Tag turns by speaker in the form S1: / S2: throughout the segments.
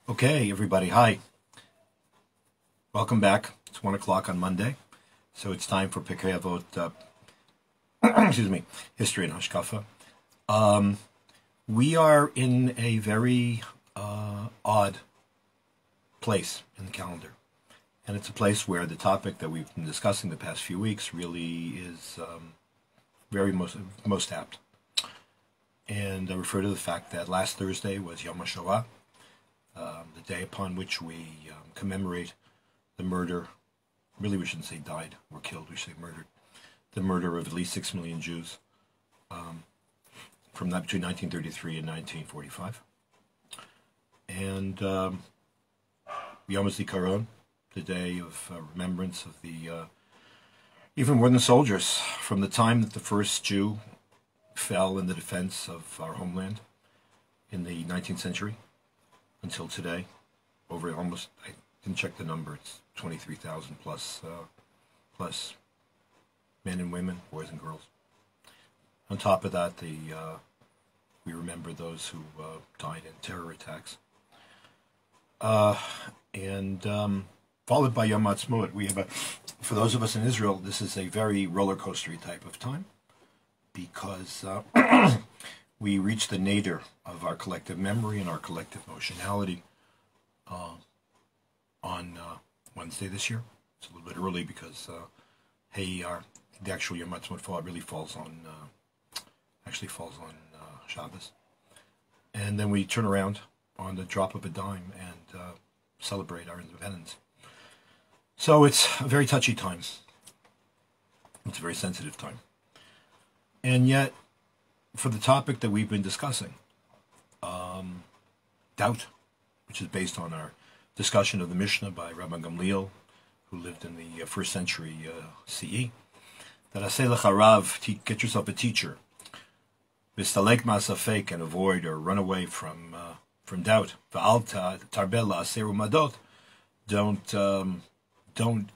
S1: Okay, everybody, hi. Welcome back. It's 1 o'clock on Monday, so it's time for Pirkei Avot, excuse me, History and Hashkafa. We are in a very odd place in the calendar, and it's a place where the topic that we've been discussing the past few weeks really is very most apt. And I refer to the fact that last Thursday was Yom HaShoah, the day upon which we commemorate the murder, really we shouldn't say died or killed, we should say murdered, the murder of at least 6 million Jews from between 1933 and 1945. And Yom HaZikaron, the day of remembrance of the even more than soldiers, from the time that the first Jew fell in the defense of our homeland in the 19th century until today, over almost, I didn't check the number, it's 23,000 plus men and women, boys and girls. On top of that, we remember those who died in terror attacks. And followed by Yom Ha'atzmaut. We have for those of us in Israel, this is a very roller coastery type of time, because we reach the nadir of our collective memory and our collective emotionality on Wednesday this year. It's a little bit early because the actual Yom Ha'atzmaut really falls on Shabbos, and then we turn around on the drop of a dime and celebrate our independence. So it's a very touchy time. It's a very sensitive time. And yet, for the topic that we've been discussing, doubt, which is based on our discussion of the Mishnah by Rabbi Gamliel, who lived in the 1st century CE, that Aseh lecha rav, get yourself a teacher, Vistalek ma'asafek, and avoid or run away from doubt. Va'al tarbeh la'aser umadot, don't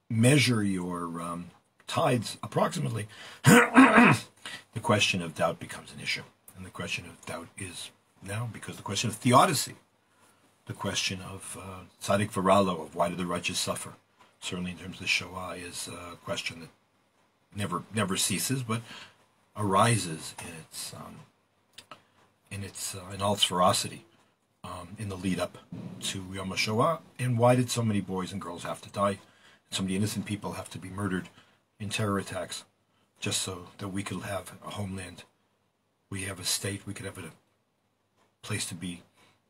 S1: measure your tides approximately. The question of doubt becomes an issue. And the question of doubt is now, because the question of theodicy, the question of tzaddik v'ralo, of why do the righteous suffer, certainly in terms of the Shoah, is a question that never ceases, but arises in all its ferocity in the lead up to Yom HaShoah. And why did so many boys and girls have to die? So many innocent people have to be murdered in terror attacks, just so that we could have a homeland, we have a state, we could have a place to be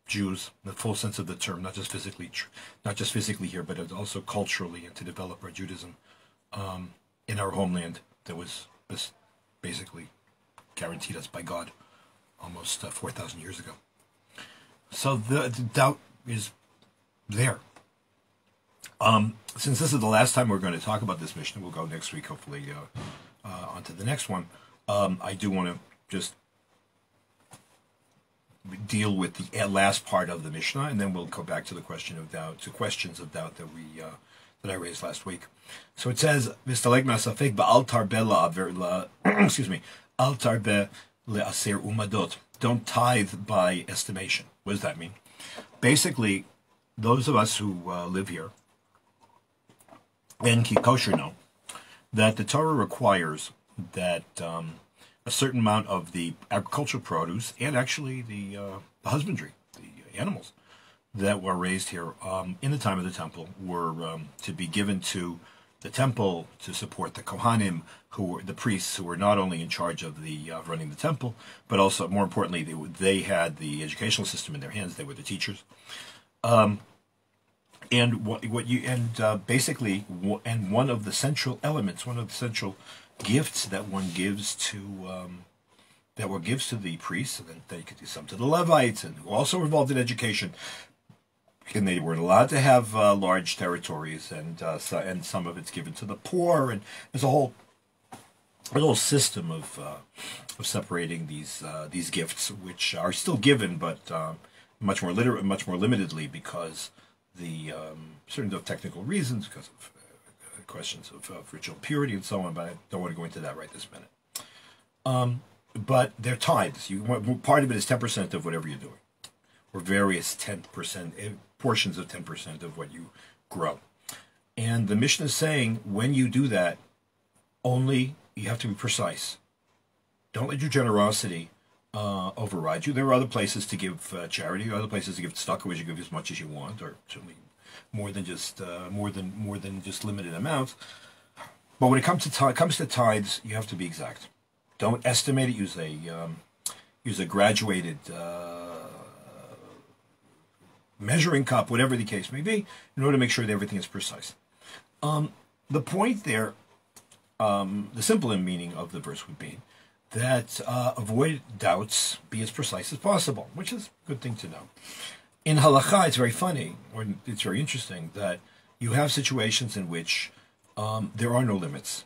S1: Jews in the full sense of the term, not just physically here, but also culturally, and to develop our Judaism in our homeland that was basically guaranteed us by God almost 4,000 years ago. So the doubt is there. Since this is the last time we're going to talk about this Mishnah, we'll go next week, hopefully, on to the next one. I do want to just deal with the last part of the Mishnah, and then we'll go back to the question of doubt, to questions of doubt that I raised last week. So it says, "Vistalek ma'asafek ba'al tarbeh excuse me, al tarbeh le'aser umadot." Don't tithe by estimation. What does that mean? Basically, those of us who live here and keep kosher know that the Torah requires that a certain amount of the agricultural produce, and actually the husbandry, the animals that were raised here in the time of the temple, were to be given to the temple to support the Kohanim, who were the priests, who were not only in charge of the running the temple, but also, more importantly, they had the educational system in their hands. They were the teachers. And basically, one of the central elements, one of the central gifts that one gives to the priests, and then they could do some to the Levites, and who also were involved in education. And they weren't allowed to have large territories, and some of it's given to the poor, and there's a whole system of separating these gifts, which are still given, but much more limitedly, because the certain of technical reasons, because of questions of ritual purity and so on. But I don't want to go into that right this minute. But they're tithes. Part of it is 10% of whatever you're doing. or various 10%, portions of 10% of what you grow. And the Mishnah is saying, when you do that, only you have to be precise. Don't let your generosity override you. There are other places to give charity, other places to give tzedakah, which you give as much as you want, or certainly more than just limited amounts. But when it comes to tithes, you have to be exact. Don't estimate it. Use a graduated measuring cup, whatever the case may be, in order to make sure that everything is precise. The point there, the simple meaning of the verse would be that avoid doubts, be as precise as possible, which is a good thing to know. In halakha, it's very funny, or it's very interesting, that you have situations in which there are no limits.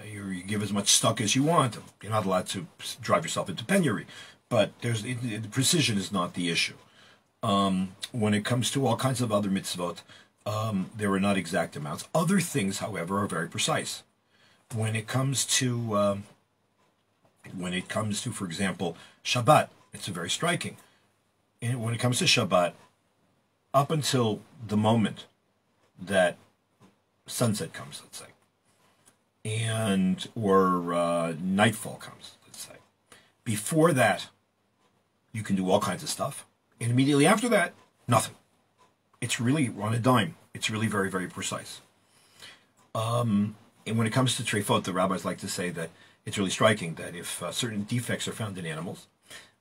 S1: You give as much stuck as you want. You're not allowed to drive yourself into penury, but the precision is not the issue. When it comes to all kinds of other mitzvot, there are not exact amounts. Other things, however, are very precise. When it comes to, for example, Shabbat, it's very striking. And when it comes to Shabbat, up until the moment that sunset comes, let's say, or nightfall comes, let's say, before that, you can do all kinds of stuff, and immediately after that, nothing. It's really on a dime. It's really very, very precise. And when it comes to treifot, the rabbis like to say that it's really striking that if certain defects are found in animals,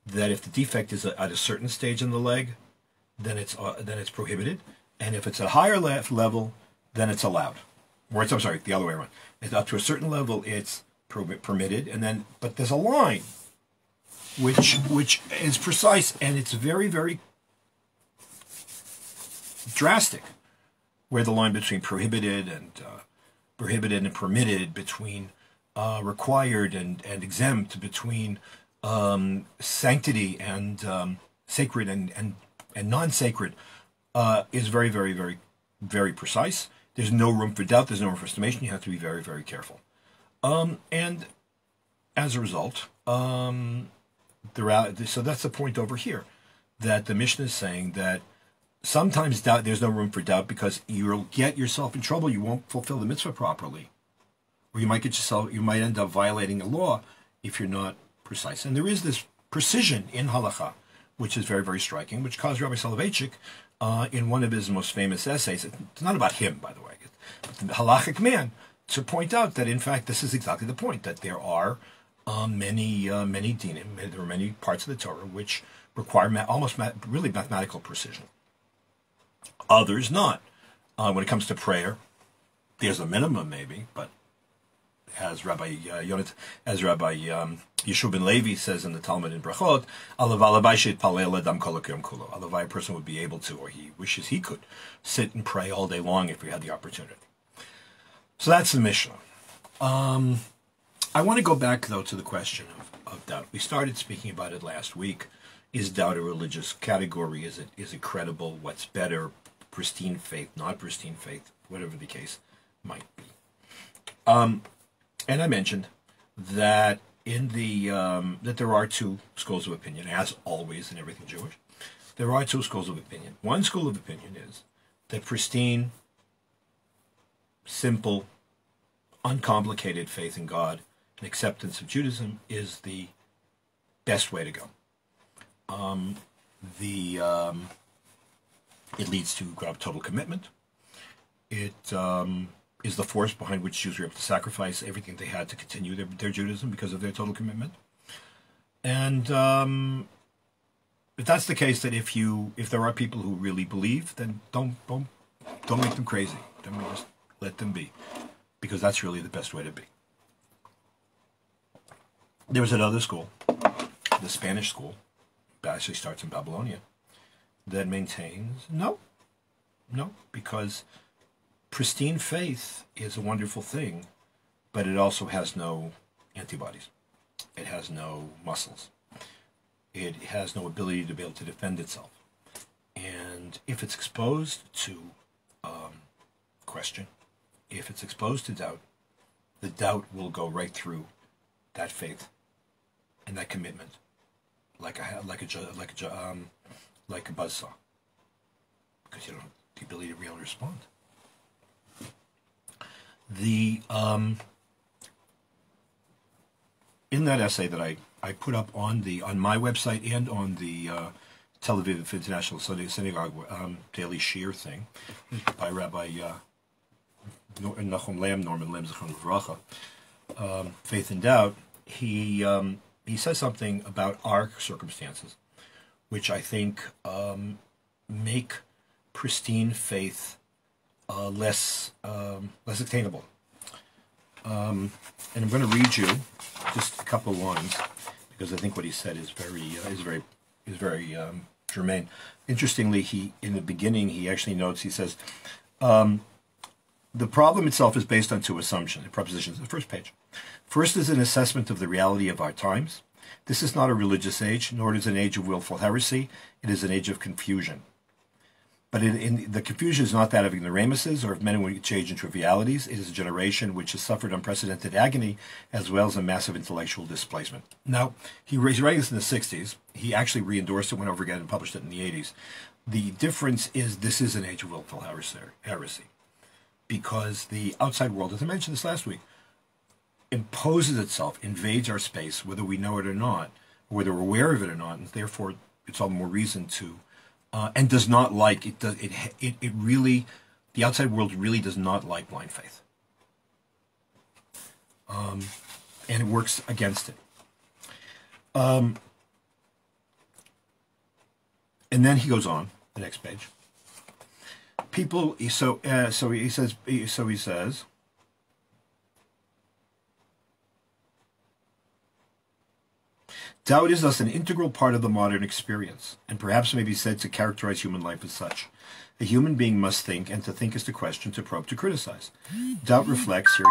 S1: that if the defect is at a certain stage in the leg, then it's prohibited, and if it's at a higher level, then it's allowed. Or I'm sorry, the other way around. It's up to a certain level, it's permitted, but there's a line which is precise, and it's very, very drastic, where the line between prohibited and permitted, between required and exempt, between sanctity and sacred and non-sacred is very, very, very, very precise. There's no room for doubt. There's no room for estimation. You have to be very, very careful. And as a result, so that's the point over here, that the Mishnah is saying that sometimes there's no room for doubt because you'll get yourself in trouble. You won't fulfill the mitzvah properly, or you might end up violating a law if you're not precise. And there is this precision in halakha, which is very, very striking, which caused Rabbi Soloveitchik, in one of his most famous essays, it's not about him, by the way, but the halachic man, to point out that, in fact, this is exactly the point, that there are many dinim, there are many parts of the Torah which require really mathematical precision. Others not. When it comes to prayer, there's a minimum maybe, but as Rabbi Yeshua ben Levi says in the Talmud in Brachot, alavai, a person would be able to, or he wishes he could, sit and pray all day long if he had the opportunity. So that's the Mishnah. I want to go back, though, to the question of doubt. We started speaking about it last week. Is doubt a religious category? Is it credible? What's better? Pristine faith, not pristine faith, whatever the case might be. And I mentioned that that there are two schools of opinion, as always in everything Jewish. There are two schools of opinion. One school of opinion is that pristine, simple, uncomplicated faith in God and acceptance of Judaism is the best way to go. It leads to total commitment. It is the force behind which Jews were able to sacrifice everything they had to continue their Judaism because of their total commitment. And if that's the case, that if there are people who really believe, then don't make them crazy. Just let them be, because that's really the best way to be. There was another school, the Spanish school, that actually starts in Babylonia, that maintains no, because pristine faith is a wonderful thing, but it also has no antibodies. It has no muscles. It has no ability to be able to defend itself. And if it's exposed to question, if it's exposed to doubt, the doubt will go right through that faith and that commitment like a buzzsaw, because you don't have the ability to really respond. The in that essay that I put up on my website and on the Tel Aviv International Synagogue daily shiur thing by Rabbi Nachum Lamb, Norman Lamb Zichron Livracha, Faith and Doubt. He says something about our circumstances, which I think make pristine faith less attainable. And I'm going to read you just a couple of lines because I think what he said is very germane. Interestingly, in the beginning he actually notes, he says, the problem itself is based on two assumptions, propositions. The first page. First is an assessment of the reality of our times. This is not a religious age, nor is it an age of willful heresy. It is an age of confusion. But the confusion is not that of ignoramuses or of men who change into trivialities. It is a generation which has suffered unprecedented agony as well as a massive intellectual displacement. Now, he's writing this in the 60s. He actually re-endorsed it, went over again and published it in the 80s. The difference is this is an age of willful heresy. Because the outside world, as I mentioned this last week, imposes itself, invades our space, whether we know it or not, or whether we're aware of it or not, and therefore it's all the more reason to, and does not like it. It really, the outside world really does not like blind faith, and it works against it. And then he goes on the next page. People, he says. Doubt is thus an integral part of the modern experience, and perhaps may be said to characterize human life as such. A human being must think, and to think is to question, to probe, to criticize. Doubt reflects, here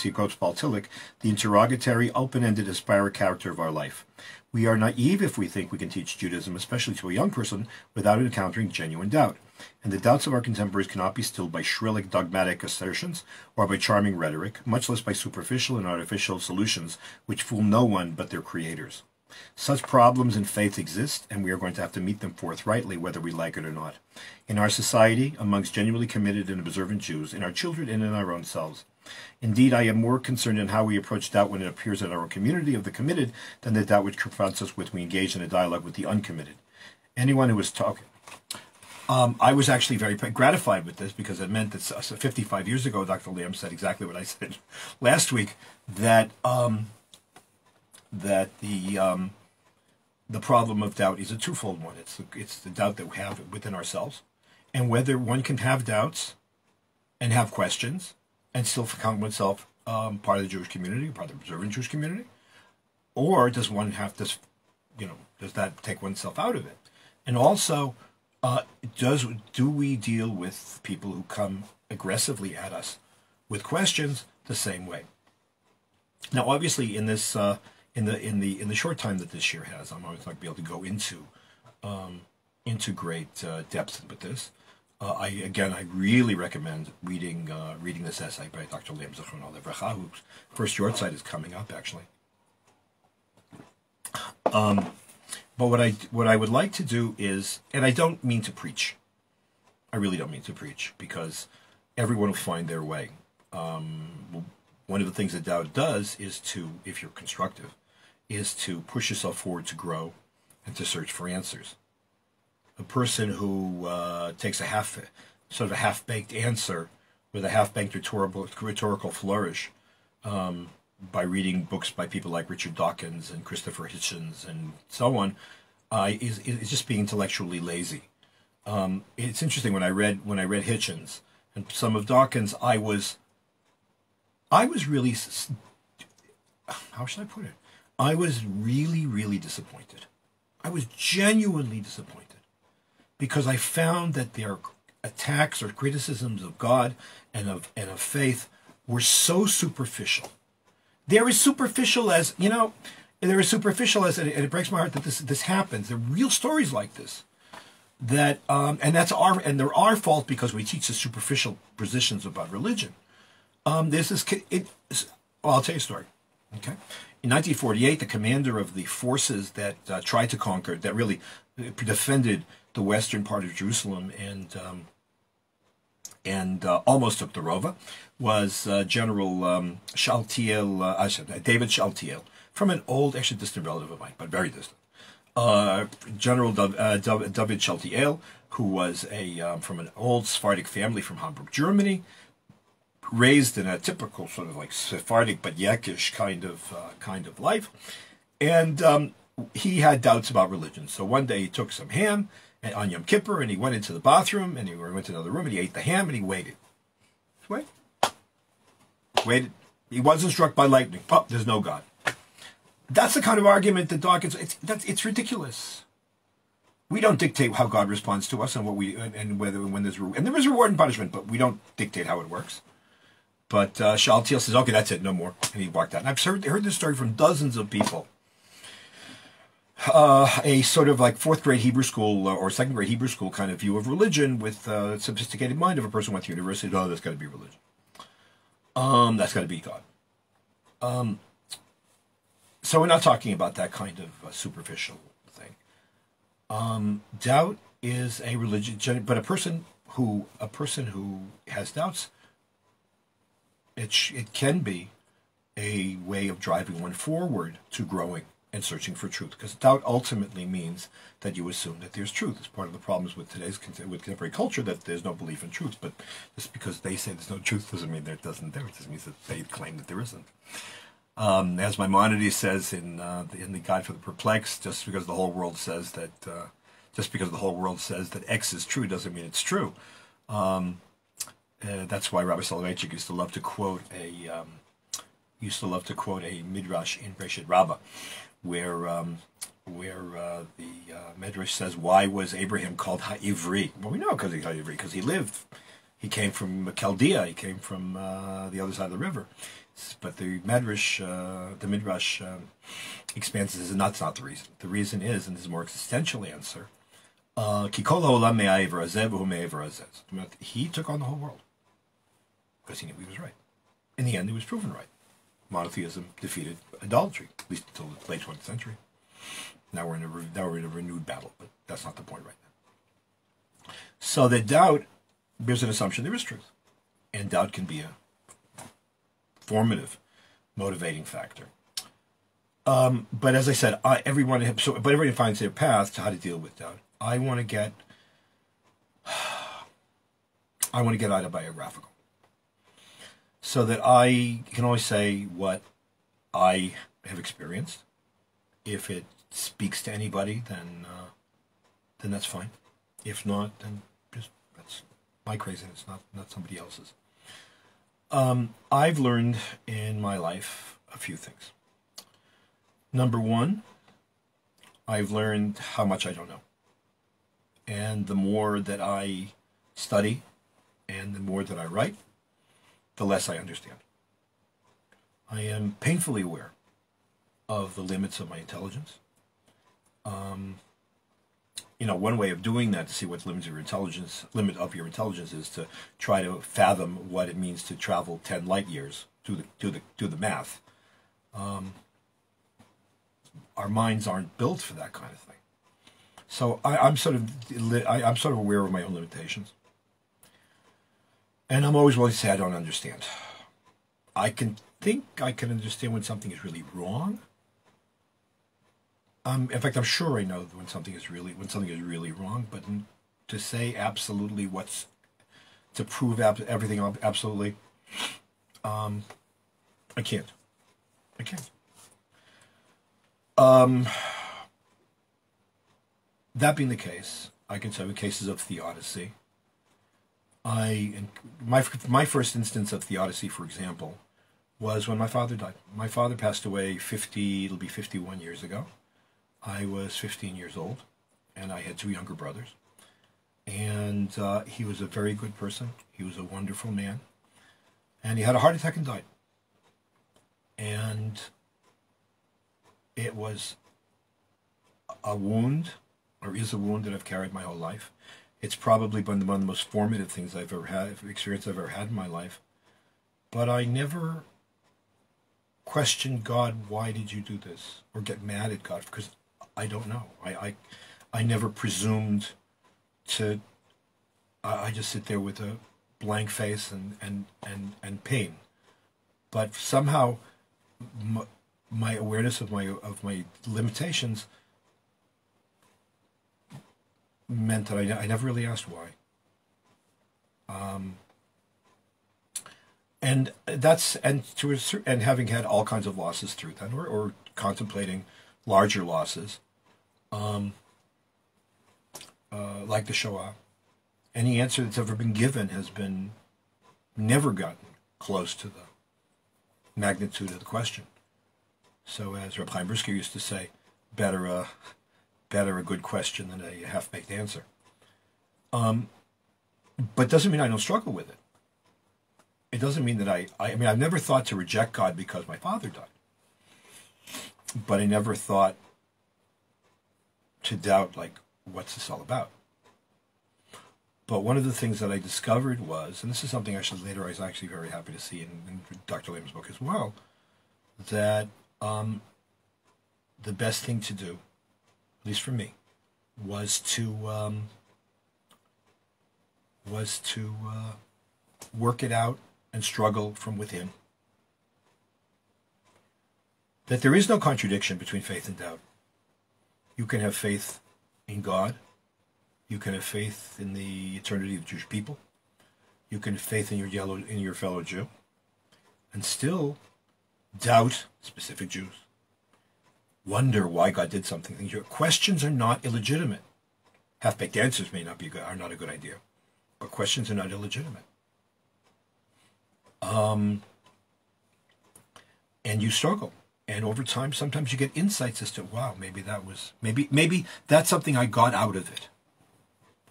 S1: he quotes Paul Tillich, the interrogatory, open-ended, aspirant character of our life. We are naive if we think we can teach Judaism, especially to a young person, without encountering genuine doubt. And the doubts of our contemporaries cannot be stilled by shrill dogmatic assertions or by charming rhetoric, much less by superficial and artificial solutions which fool no one but their creators. Such problems in faith exist, and we are going to have to meet them forthrightly, whether we like it or not. In our society, amongst genuinely committed and observant Jews, in our children and in our own selves. Indeed, I am more concerned in how we approach doubt when it appears in our own community of the committed than the doubt which confronts us when we engage in a dialogue with the uncommitted. Anyone who is talking... I was actually very gratified with this because it meant that 55 years ago, Dr. Lamb said exactly what I said last week, that the problem of doubt is a twofold one. It's the doubt that we have within ourselves, and whether one can have doubts and have questions and still count oneself part of the Jewish community, part of the observant Jewish community, or does one have this, does that take oneself out of it? And also, do we deal with people who come aggressively at us with questions the same way? Now, obviously, in this in the short time that this year has, I'm always not going to be able to go into great depth with this. I really recommend reading this essay by Dr. Lamb Zichron Livracha, whose first yahrzeit is coming up actually. But what I would like to do is, and I don't mean to preach. I really don't mean to preach, because everyone will find their way. One of the things that doubt does is to, if you're constructive, is to push yourself forward to grow and to search for answers. A person who takes a half-baked answer with a half-baked rhetorical flourish by reading books by people like Richard Dawkins and Christopher Hitchens and so on, is just being intellectually lazy. It's interesting, when I read Hitchens and some of Dawkins, I was really, how should I put it? I was really, really disappointed. I was genuinely disappointed, because I found that their attacks or criticisms of God and of faith were so superficial. They're as superficial as, and it breaks my heart that this happens. There are real stories like this. That they're our fault because we teach the superficial positions about religion. I'll tell you a story. Okay, In 1948, the commander of the forces that tried to conquer, that really defended the western part of Jerusalem and almost took the Rova, was General David Shaltiel, from an old, actually distant relative of mine, but very distant. General David Shaltiel, who was from an old Sephardic family from Hamburg, Germany, raised in a typical sort of like Sephardic but Yekish kind of life, and he had doubts about religion. So one day he took some ham on Yom Kippur, and he went into the bathroom, and he went to another room, and he ate the ham, and he waited. Waited. He wasn't struck by lightning. Oh, there's no God. That's the kind of argument that Dawkins. It's ridiculous. We don't dictate how God responds to us and what we and whether when there's and there is reward and punishment, but we don't dictate how it works. But Shaltiel says, "Okay, that's it, no more," and he walked out. And I've heard this story from dozens of people. A sort of like fourth grade Hebrew school or second grade Hebrew school kind of view of religion with a sophisticated mind of a person who went to university. Oh, that's got to be religion. That's got to be God. So we're not talking about that kind of superficial thing. Doubt is a religion, but a person who has doubts, it can be a way of driving one forward to growing and searching for truth, because doubt ultimately means that you assume that there's truth. It's part of the problems with today's contemporary culture, that there's no belief in truth. But just because they say there's no truth doesn't mean there isn't there. It just means that they claim that there isn't. As Maimonides says in the Guide for the Perplexed, just because the whole world says that X is true doesn't mean it's true. That's why Rabbi Soloveitchik used to love to quote a midrash in Breshit Rabbah, where the midrash says, "Why was Abraham called Ha'ivri?" Well, we know because he's Ha'ivri, because he came from Chaldea, he came from the other side of the river. But the midrash expands and says, that's not the reason. The reason is, and this is a more existential answer, Ki kol ha'olam me'aver hazeh v'hu me'aver hazeh. He took on the whole world because he knew he was right. In the end, he was proven right. Monotheism defeated idolatry, at least until the late 20th century. Now we're in a renewed battle, but that's not the point right now. So the doubt, there's an assumption there is truth, and doubt can be a formative, motivating factor. But as I said, everyone finds their path to how to deal with doubt. I want to get autobiographical, so that I can always say what I have experienced. If it speaks to anybody, then that's fine. If not, then just that's my craziness, not somebody else's. I've learned in my life a few things. Number one, I've learned how much I don't know. And the more that I study and the more that I write, the less I understand. I am painfully aware of the limits of my intelligence. One way of doing that to see what the limit of your intelligence is to try to fathom what it means to travel 10 light years. Do the math. Our minds aren't built for that kind of thing. So I'm sort of aware of my own limitations, and I'm always willing to say I don't understand. I can think I can understand when something is really wrong. In fact, I'm sure I know when something is really wrong. But to say absolutely to prove everything absolutely, I can't. That being the case, I can tell you cases of theodicy. My first instance of theodicy, for example, was when my father died. My father passed away it'll be 51 years ago. I was 15 years old, and I had two younger brothers. And he was a very good person. He was a wonderful man. And he had a heart attack and died. And it was a wound, or is a wound, that I've carried my whole life. It's probably been one of the most formative things I've ever had in my life. But I never question God, why did you do this? Or get mad at God, because I don't know. I never presumed to, I just sit there with a blank face and pain. But somehow my awareness of my limitations meant that I never really asked why. And having had all kinds of losses through that, or contemplating larger losses, like the Shoah, any answer that's ever been given has been never gotten close to the magnitude of the question. So, as Reb Chaim Brisker used to say, better a good question than a half-baked answer. But doesn't mean I don't struggle with it. It doesn't mean that I mean, I've never thought to reject God because my father died. But I never thought to doubt, like, what's this all about? But one of the things that I discovered was, and this is something actually later I was actually very happy to see in Dr. Lehman's book as well, that the best thing to do, at least for me, was to work it out and struggle from within. That there is no contradiction between faith and doubt. You can have faith in God. You can have faith in the eternity of Jewish people. You can have faith in your fellow Jew, and still doubt specific Jews. Wonder why God did something. Your questions are not illegitimate. Half-baked answers are not a good idea, but questions are not illegitimate. And you struggle, and over time, sometimes you get insights as to, wow, maybe that's something I got out of it.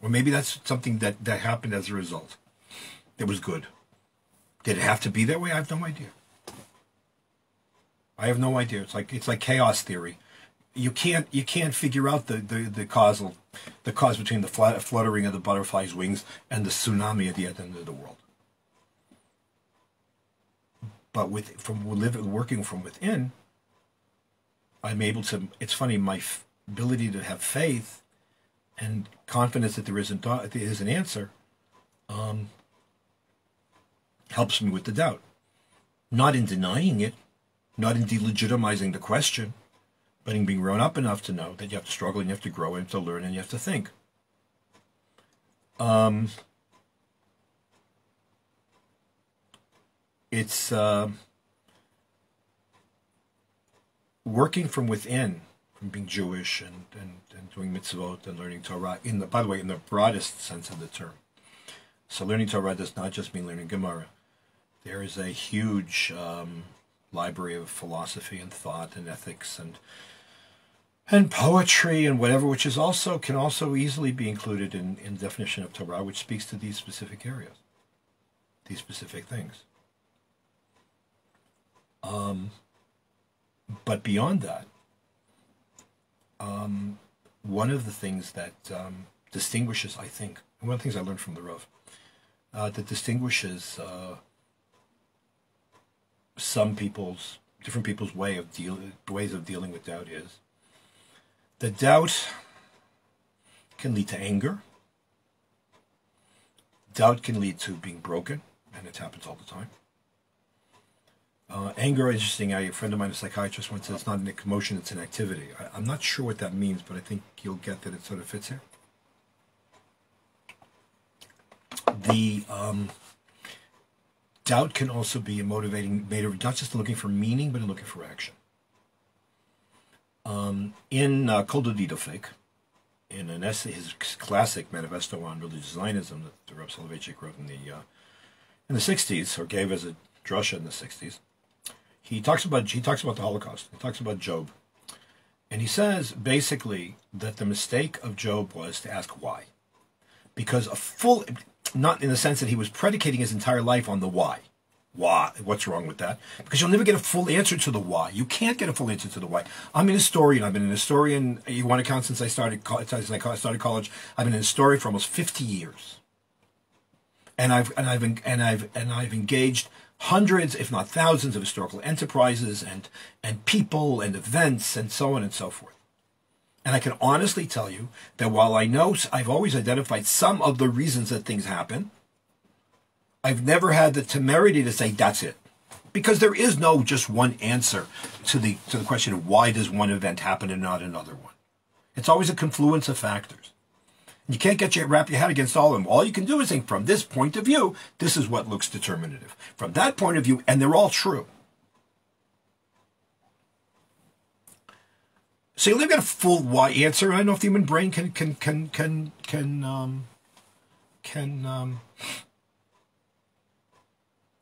S1: Or maybe that's something that happened as a result. It was good. Did it have to be that way? I have no idea. I have no idea. It's like chaos theory. You can't figure out the cause between the fluttering of the butterfly's wings and the tsunami at the end of the world. But working from within, I'm able to. It's funny, my ability to have faith and confidence that there is an answer helps me with the doubt. Not in denying it, not in delegitimizing the question, but in being grown up enough to know that you have to struggle and you have to grow and you have to learn and you have to think. It's working from within, from being Jewish and doing mitzvot and learning Torah, by the way, in the broadest sense of the term. So learning Torah does not just mean learning Gemara. There is a huge library of philosophy and thought and ethics and poetry and whatever, which can also easily be included in the definition of Torah, which speaks to these specific areas, these specific things. But beyond that, one of the things that distinguishes, I think, and one of the things I learned from the Rav, that distinguishes different people's ways of dealing with doubt is that doubt can lead to anger. Doubt can lead to being broken, and it happens all the time. Anger, interesting. A friend of mine, a psychiatrist, once said it's not an emotion, it's an activity. I'm not sure what that means, but I think you'll get that it sort of fits here. The doubt can also be a motivating, not just looking for meaning, but in looking for action. In Kol Dodi Fake, in an essay, his classic manifesto on religious Zionism that Reb Soloveitchik wrote in the 60s, or gave as a drasha in the 60s, he talks about the Holocaust. He talks about Job, and he says basically that the mistake of Job was to ask why, because not in the sense that he was predicating his entire life on the why. Why? What's wrong with that? Because you'll never get a full answer to the why. You can't get a full answer to the why. I'm an historian. I've been an historian. You want to count since I started college. I've been an historian for almost 50 years. and I've engaged hundreds, if not thousands, of historical enterprises and people and events and so on and so forth. And I can honestly tell you that while I know I've always identified some of the reasons that things happen, I've never had the temerity to say that's it. Because there is no just one answer to the question of why does one event happen and not another one. It's always a confluence of factors. You can't wrap your head against all of them. All you can do is think, from this point of view, this is what looks determinative. From that point of view, and they're all true. So you never get a full why answer. I don't know if the human brain can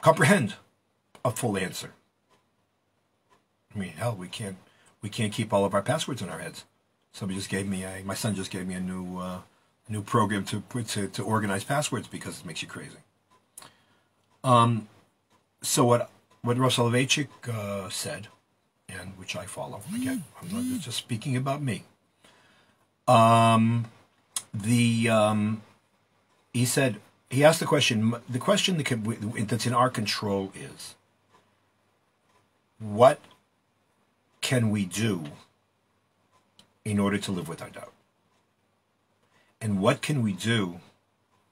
S1: comprehend a full answer. I mean, hell, we can't keep all of our passwords in our heads. Somebody just gave me my son just gave me a new program to organize passwords because it makes you crazy. So what Ross Soloveitchik said, and which I follow, again, I'm not just speaking about me. He said, he asked the question that's in our control is, what can we do in order to live with our doubt? And what can we do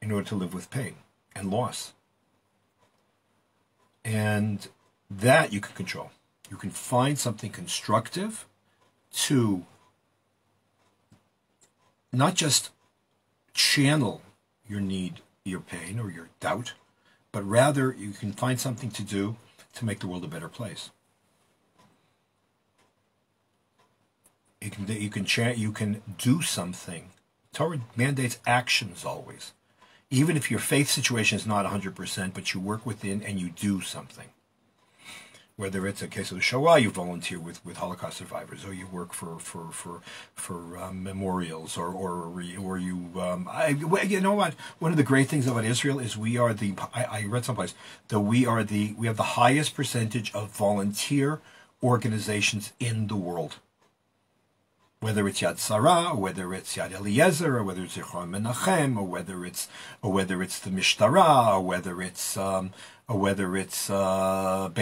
S1: in order to live with pain and loss? And that you can control. You can find something constructive to not just channel your need, your pain, or your doubt, but rather you can find something to do to make the world a better place. You can do something. Torah mandates actions always. Even if your faith situation is not 100%, but you work within and you do something. Whether it's a case of the Shoah, you volunteer with Holocaust survivors, or you work for memorials, or you you know what? One of the great things about Israel is we are I read someplace that we have the highest percentage of volunteer organizations in the world. Whether it's Yad Sarah, or whether it's Yad Eliezer, or whether it's Zichron Menachem, or whether it's the Mishtara, or whether it's Beit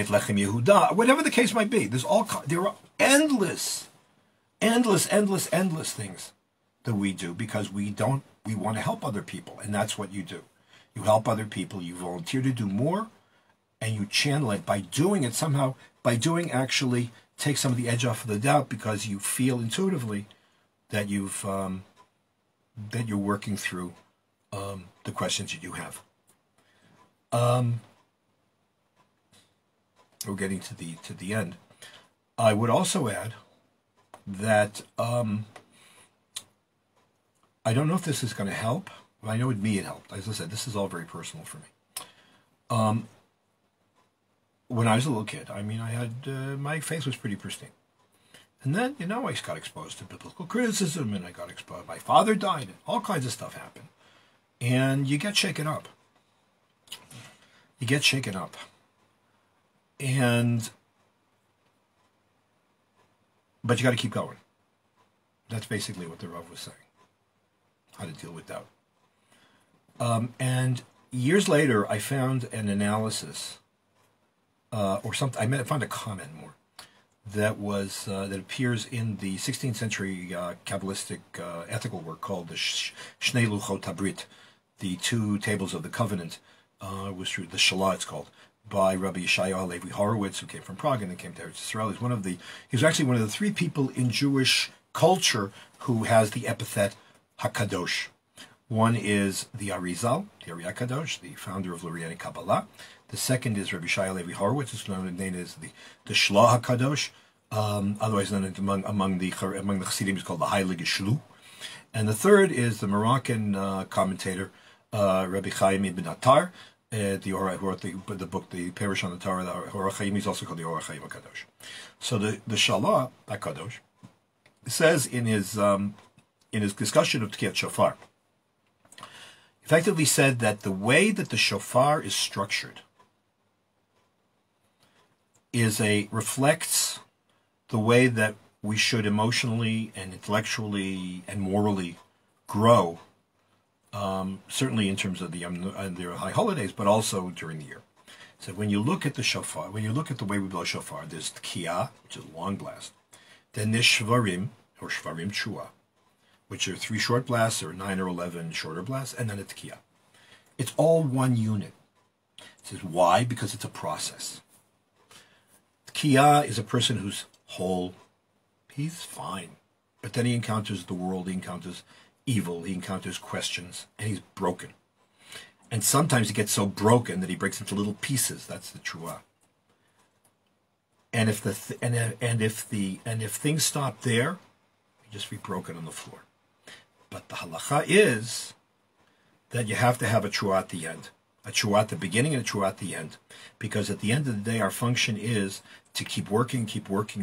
S1: Lechem Yehuda, whatever the case might be. There are endless things that we do because we want to help other people, and that's what you do. You help other people. You volunteer to do more, and you channel it by doing it somehow. By doing actually. Take some of the edge off of the doubt because you feel intuitively that you're working through the questions that you have. We're getting to the end. I would also add that I don't know if this is going to help. But I know with me it helped. As I said, this is all very personal for me. When I was a little kid, I mean, I had my faith was pretty pristine, and then I got exposed to biblical criticism, and I got exposed. My father died, and all kinds of stuff happened, and you get shaken up. You get shaken up, but you got to keep going. That's basically what the Rav was saying. How to deal with doubt. And years later, I found an analysis. Or something. I found a comment more that appears in the 16th century Kabbalistic ethical work called the Shnei Luchot HaBrit, the two tables of the covenant, was through the Shalah it's called, by Rabbi Yeshayahu Halevi Horowitz, who came from Prague and then came to Eretz Yisrael. He was actually one of the three people in Jewish culture who has the epithet HaKadosh. One is the Arizal, the Ari HaKadosh, the founder of Luriani Kabbalah. The second is Rabbi Yeshayahu Halevi Horowitz, who's known as the Shlah HaKadosh, otherwise known among the Chassidim is called the Heilige Shlu. And the third is the Moroccan commentator Rabbi Chaim ibn Attar, who wrote the book, the Parish on the Torah, the Or HaChaim. He's also called the Or HaChaim HaKadosh. So the Shalah HaKadosh says in his discussion of Tkiyat Shofar, effectively said that the way that the shofar is structured reflects the way that we should emotionally and intellectually and morally grow certainly in terms of their high holidays, but also during the year. So when you look at the shofar, when you look at the way we blow shofar, there's tkiyah, which is a long blast. Then there's shvarim, or shvarim chua, which are 3 short blasts or 9 or 11 shorter blasts, and then a tkiyah. It's all one unit. It says why? Because it's a process. Tkiyah is a person who's whole. He's fine. But then he encounters the world, he encounters evil, he encounters questions, and he's broken. And sometimes he gets so broken that he breaks into little pieces. That's the truah. And if if things stop there, you just be broken on the floor. But the halacha is that you have to have a truah at the end, a truah at the beginning and a truah at the end, because at the end of the day, our function is to keep working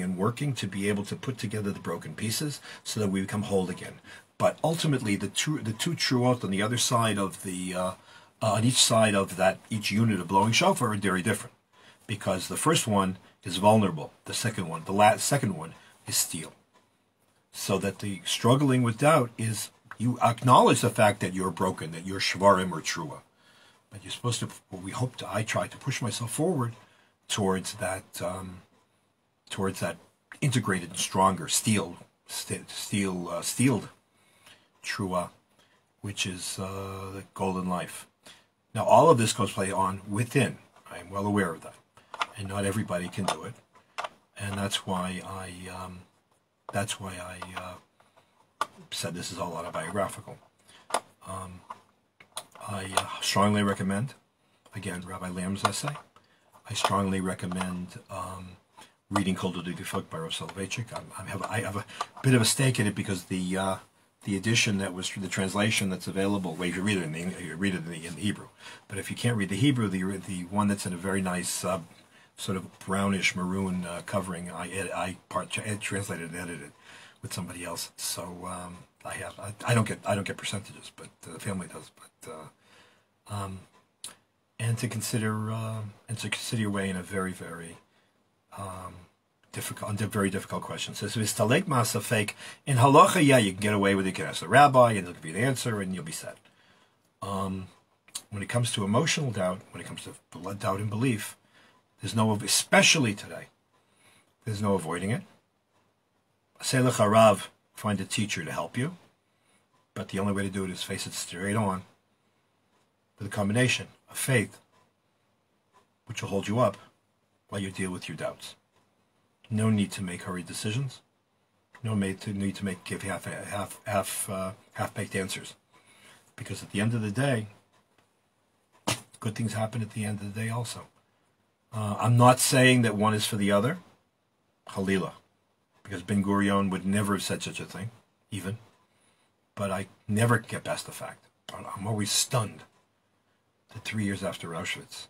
S1: and working to be able to put together the broken pieces so that we become whole again. But ultimately, the two truot on the other side of the on each side of that each unit of blowing shofar are very different, because the first one is vulnerable, the second one, second one is steel. So that the struggling with doubt is you acknowledge the fact that you're broken, that you're shvarim or trua, but you're supposed to. I try to push myself forward towards that integrated and stronger steeled trua, which is the golden life. Now, all of this goes play on within. I am well aware of that, and not everybody can do it, and that's why I said this is all autobiographical. I strongly recommend, again, Rabbi Lamb's essay. I strongly recommend reading Kol Duduk by Rav Soloveitchik. I have a bit of a stake in it because the edition that was the translation that's available. Well, you read it in the Hebrew, but if you can't read the Hebrew, the one that's in a very nice sort of brownish maroon covering, I translated and edited with somebody else. So I don't get percentages, but the family does. But and to consider your way in a very, very very difficult question. So it's talek ma'asafek. In halacha, yeah, you can get away with it. You can ask the rabbi, and he'll give you the answer, and you'll be set. When it comes to emotional doubt, when it comes to doubt and belief, there's no, especially today, there's no avoiding it. Selech harav, find a teacher to help you, but the only way to do it is face it straight on with a combination of faith, which will hold you up while you deal with your doubts. No need to make hurried decisions. No need to give half-baked answers, because at the end of the day, good things happen at the end of the day also. I'm not saying that one is for the other, Halila, because Ben Gurion would never have said such a thing, even. But I never get past the fact. I'm always stunned that 3 years after Auschwitz,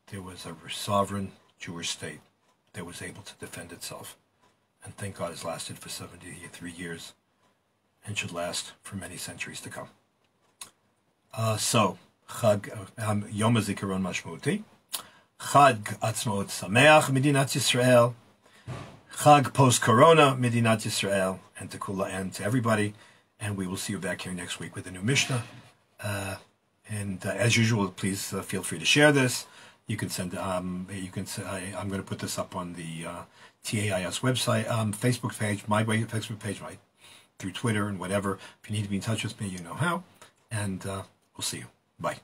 S1: there was a sovereign Jewish state that was able to defend itself. And thank God it's lasted for 73 years and should last for many centuries to come. So, Chag Yom HaZikaron Mashmuti, Chag Atzmaut Sameach Medinat Yisrael, Chag Post-Corona Medinat Yisrael, and to Kula and to everybody. And we will see you back here next week with a new Mishnah. And as usual, please feel free to share this. You can send. I'm going to put this up on the TAIS website, Facebook page, Facebook page, through Twitter and whatever. If you need to be in touch with me, you know how. And we'll see you. Bye.